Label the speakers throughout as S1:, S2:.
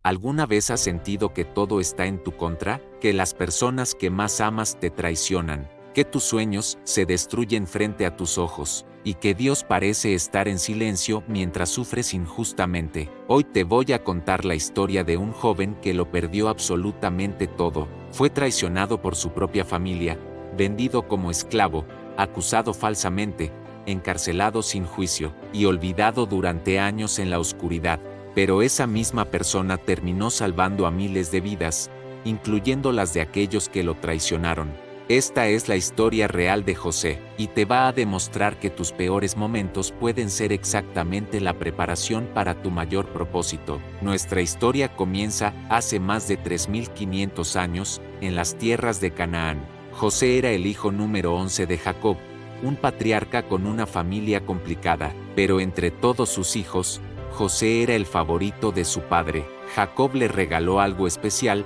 S1: ¿Alguna vez has sentido que todo está en tu contra? ¿Que las personas que más amas te traicionan? ¿Que tus sueños se destruyen frente a tus ojos? ¿Y que Dios parece estar en silencio mientras sufres injustamente? Hoy te voy a contar la historia de un joven que lo perdió absolutamente todo. Fue traicionado por su propia familia, vendido como esclavo, acusado falsamente, encarcelado sin juicio, y olvidado durante años en la oscuridad. Pero esa misma persona terminó salvando a miles de vidas, incluyendo las de aquellos que lo traicionaron. Esta es la historia real de José, y te va a demostrar que tus peores momentos pueden ser exactamente la preparación para tu mayor propósito. Nuestra historia comienza hace más de 3500 años, en las tierras de Canaán. José era el hijo número 11 de Jacob, un patriarca con una familia complicada, pero entre todos sus hijos, José era el favorito de su padre. Jacob le regaló algo especial,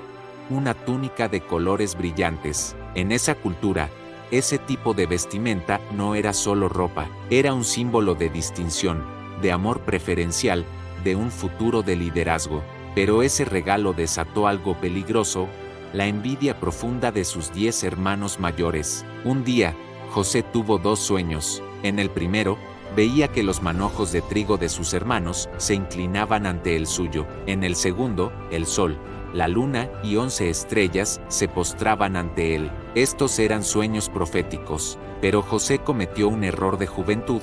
S1: una túnica de colores brillantes. En esa cultura, ese tipo de vestimenta no era solo ropa, era un símbolo de distinción, de amor preferencial, de un futuro de liderazgo. Pero ese regalo desató algo peligroso, la envidia profunda de sus 10 hermanos mayores. Un día, José tuvo 2 sueños. En el primero, veía que los manojos de trigo de sus hermanos se inclinaban ante el suyo. En el segundo, el sol, la luna y 11 estrellas se postraban ante él. Estos eran sueños proféticos, pero José cometió un error de juventud.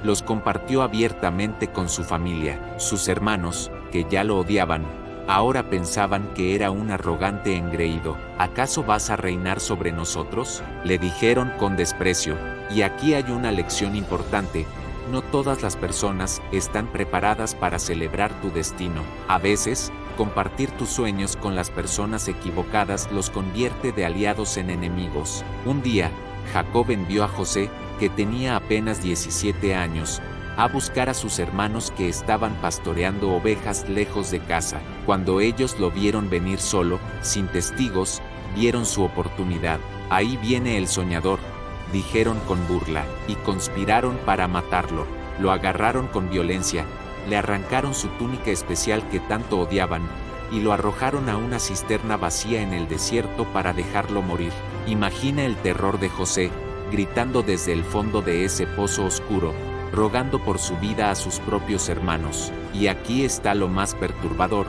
S1: Los compartió abiertamente con su familia. Sus hermanos, que ya lo odiaban, ahora pensaban que era un arrogante engreído. ¿Acaso vas a reinar sobre nosotros?, le dijeron con desprecio. Y aquí hay una lección importante. No todas las personas están preparadas para celebrar tu destino. A veces, compartir tus sueños con las personas equivocadas los convierte de aliados en enemigos. Un día, Jacob envió a José, que tenía apenas 17 años, a buscar a sus hermanos que estaban pastoreando ovejas lejos de casa. Cuando ellos lo vieron venir solo, sin testigos, vieron su oportunidad. Ahí viene el soñador, dijeron con burla, y conspiraron para matarlo. Lo agarraron con violencia, le arrancaron su túnica especial que tanto odiaban, y lo arrojaron a una cisterna vacía en el desierto para dejarlo morir. Imagina el terror de José, gritando desde el fondo de ese pozo oscuro, rogando por su vida a sus propios hermanos. Y aquí está lo más perturbador: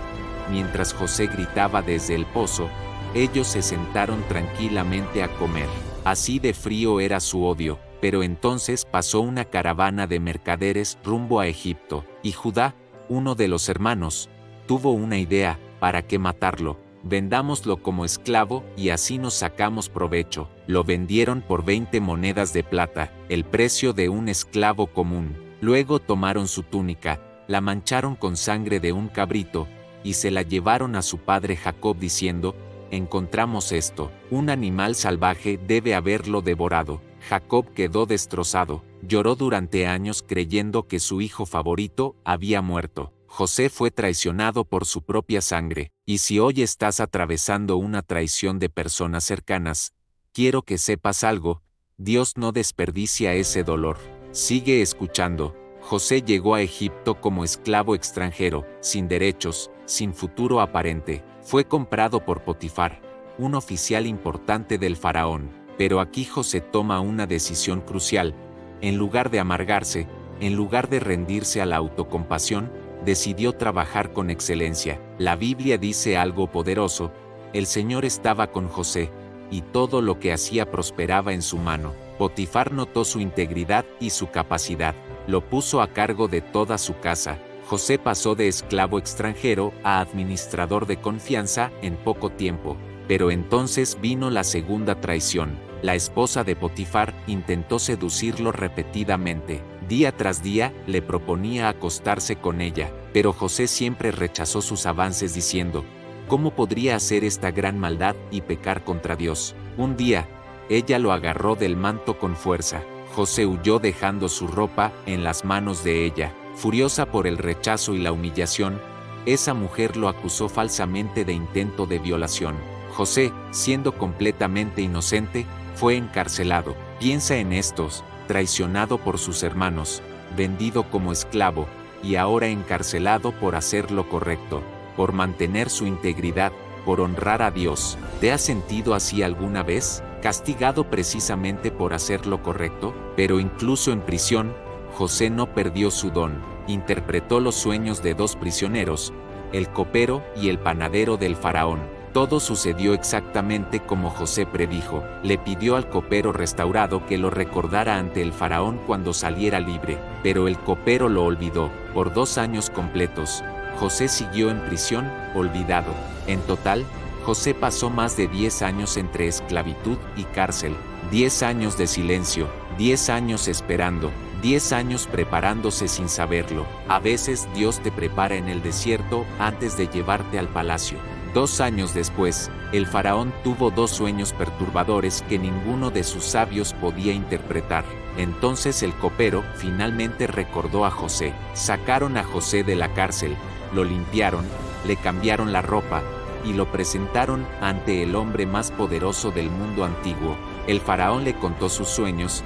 S1: mientras José gritaba desde el pozo, ellos se sentaron tranquilamente a comer. Así de frío era su odio. Pero entonces pasó una caravana de mercaderes rumbo a Egipto, y Judá, uno de los hermanos, tuvo una idea: ¿para qué matarlo? Vendámoslo como esclavo y así nos sacamos provecho. Lo vendieron por 20 monedas de plata, el precio de un esclavo común. Luego tomaron su túnica, la mancharon con sangre de un cabrito, y se la llevaron a su padre Jacob diciendo: encontramos esto, un animal salvaje debe haberlo devorado. Jacob quedó destrozado, lloró durante años creyendo que su hijo favorito había muerto. José fue traicionado por su propia sangre, y si hoy estás atravesando una traición de personas cercanas, quiero que sepas algo: Dios no desperdicia ese dolor. Sigue escuchando. José llegó a Egipto como esclavo extranjero, sin derechos, sin futuro aparente. Fue comprado por Potifar, un oficial importante del faraón. Pero aquí José toma una decisión crucial. En lugar de amargarse, en lugar de rendirse a la autocompasión, decidió trabajar con excelencia. La Biblia dice algo poderoso: el Señor estaba con José, y todo lo que hacía prosperaba en su mano. Potifar notó su integridad y su capacidad. Lo puso a cargo de toda su casa. José pasó de esclavo extranjero a administrador de confianza en poco tiempo. Pero entonces vino la segunda traición. La esposa de Potifar intentó seducirlo repetidamente. Día tras día le proponía acostarse con ella, pero José siempre rechazó sus avances diciendo: ¿cómo podría hacer esta gran maldad y pecar contra Dios? Un día, ella lo agarró del manto con fuerza. José huyó dejando su ropa en las manos de ella. Furiosa por el rechazo y la humillación, esa mujer lo acusó falsamente de intento de violación. José, siendo completamente inocente, fue encarcelado. Piensa en estos: traicionado por sus hermanos, vendido como esclavo, y ahora encarcelado por hacer lo correcto. por mantener su integridad, por honrar a Dios. ¿Te has sentido así alguna vez? ¿Castigado precisamente por hacer lo correcto? Pero incluso en prisión, José no perdió su don. Interpretó los sueños de dos prisioneros, el copero y el panadero del faraón. Todo sucedió exactamente como José predijo. Le pidió al copero restaurado que lo recordara ante el faraón cuando saliera libre, pero el copero lo olvidó. Por 2 años completos, José siguió en prisión, olvidado. En total, José pasó más de 10 años entre esclavitud y cárcel. 10 años de silencio, 10 años esperando, 10 años preparándose sin saberlo. A veces Dios te prepara en el desierto antes de llevarte al palacio. 2 años después, el faraón tuvo 2 sueños perturbadores que ninguno de sus sabios podía interpretar. Entonces el copero finalmente recordó a José. Sacaron a José de la cárcel, lo limpiaron, le cambiaron la ropa, y lo presentaron ante el hombre más poderoso del mundo antiguo. El faraón le contó sus sueños: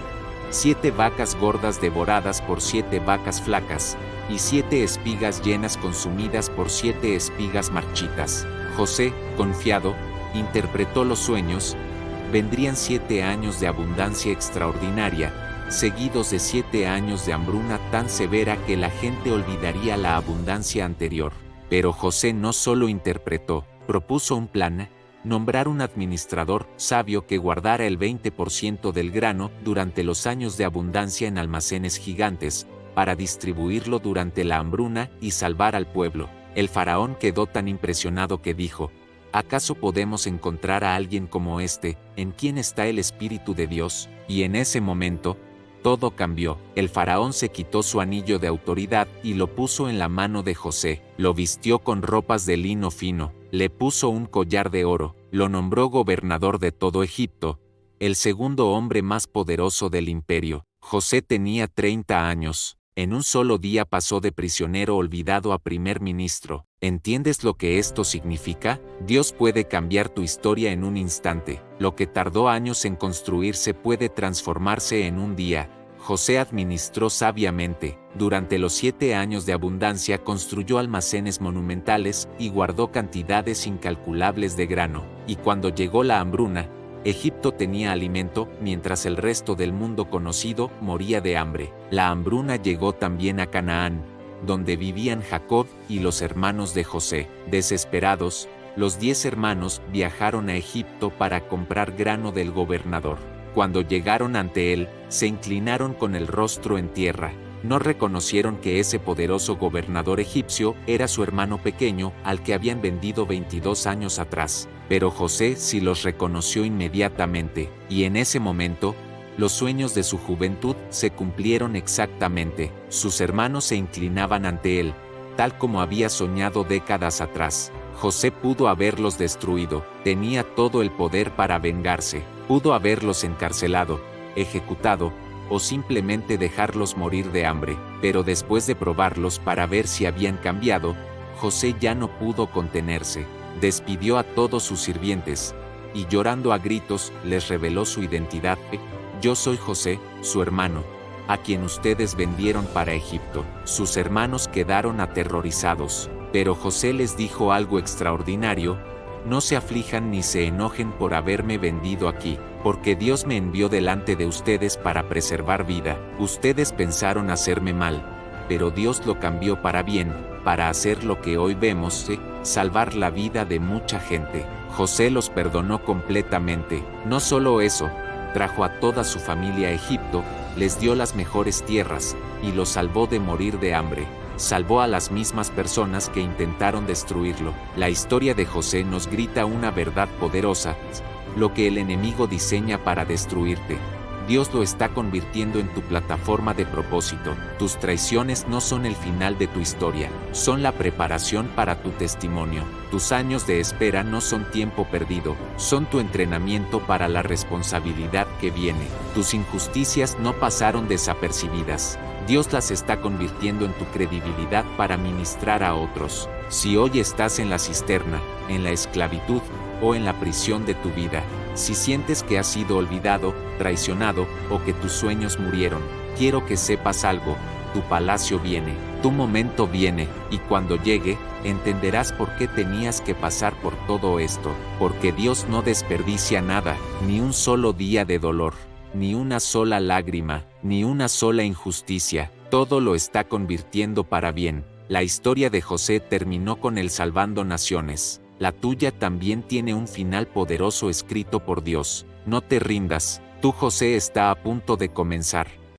S1: 7 vacas gordas devoradas por 7 vacas flacas, y 7 espigas llenas consumidas por 7 espigas marchitas. José, confiado, interpretó los sueños. Vendrían 7 años de abundancia extraordinaria, seguidos de 7 años de hambruna tan severa que la gente olvidaría la abundancia anterior. Pero José no solo interpretó, propuso un plan: nombrar un administrador sabio que guardara el 20% del grano durante los años de abundancia en almacenes gigantes, para distribuirlo durante la hambruna y salvar al pueblo. El faraón quedó tan impresionado que dijo: ¿acaso podemos encontrar a alguien como este, en quien está el Espíritu de Dios? Y en ese momento, todo cambió. El faraón se quitó su anillo de autoridad y lo puso en la mano de José, lo vistió con ropas de lino fino, le puso un collar de oro, lo nombró gobernador de todo Egipto, el segundo hombre más poderoso del imperio. José tenía 30 años. En un solo día pasó de prisionero olvidado a primer ministro. ¿Entiendes lo que esto significa? Dios puede cambiar tu historia en un instante. Lo que tardó años en construirse puede transformarse en un día. José administró sabiamente. Durante los 7 años de abundancia construyó almacenes monumentales y guardó cantidades incalculables de grano. Y cuando llegó la hambruna, Egipto tenía alimento, mientras el resto del mundo conocido moría de hambre. La hambruna llegó también a Canaán, donde vivían Jacob y los hermanos de José. Desesperados, los 10 hermanos viajaron a Egipto para comprar grano del gobernador. Cuando llegaron ante él, se inclinaron con el rostro en tierra. No reconocieron que ese poderoso gobernador egipcio era su hermano pequeño al que habían vendido 22 años atrás. Pero José sí los reconoció inmediatamente, y en ese momento, los sueños de su juventud se cumplieron exactamente. Sus hermanos se inclinaban ante él, tal como había soñado décadas atrás. José pudo haberlos destruido, tenía todo el poder para vengarse, pudo haberlos encarcelado, ejecutado, o simplemente dejarlos morir de hambre, pero después de probarlos para ver si habían cambiado, José ya no pudo contenerse. Despidió a todos sus sirvientes, y llorando a gritos, les reveló su identidad: yo soy José, su hermano, a quien ustedes vendieron para Egipto. Sus hermanos quedaron aterrorizados, pero José les dijo algo extraordinario: no se aflijan ni se enojen por haberme vendido aquí, porque Dios me envió delante de ustedes para preservar vida. Ustedes pensaron hacerme mal, pero Dios lo cambió para bien, para hacer lo que hoy vemos, salvar la vida de mucha gente. José los perdonó completamente. No solo eso, trajo a toda su familia a Egipto, les dio las mejores tierras, y los salvó de morir de hambre. Salvó a las mismas personas que intentaron destruirlo. La historia de José nos grita una verdad poderosa: lo que el enemigo diseña para destruirte, Dios lo está convirtiendo en tu plataforma de propósito. Tus traiciones no son el final de tu historia, son la preparación para tu testimonio. Tus años de espera no son tiempo perdido, son tu entrenamiento para la responsabilidad que viene. Tus injusticias no pasaron desapercibidas. Dios las está convirtiendo en tu credibilidad para ministrar a otros. Si hoy estás en la cisterna, en la esclavitud, o en la prisión de tu vida, si sientes que has sido olvidado, traicionado, o que tus sueños murieron, quiero que sepas algo: tu palacio viene, tu momento viene, y cuando llegue, entenderás por qué tenías que pasar por todo esto, porque Dios no desperdicia nada, ni un solo día de dolor, ni una sola lágrima, ni una sola injusticia, todo lo está convirtiendo para bien. La historia de José terminó con él salvando naciones. La tuya también tiene un final poderoso escrito por Dios. No te rindas, tu José está a punto de comenzar.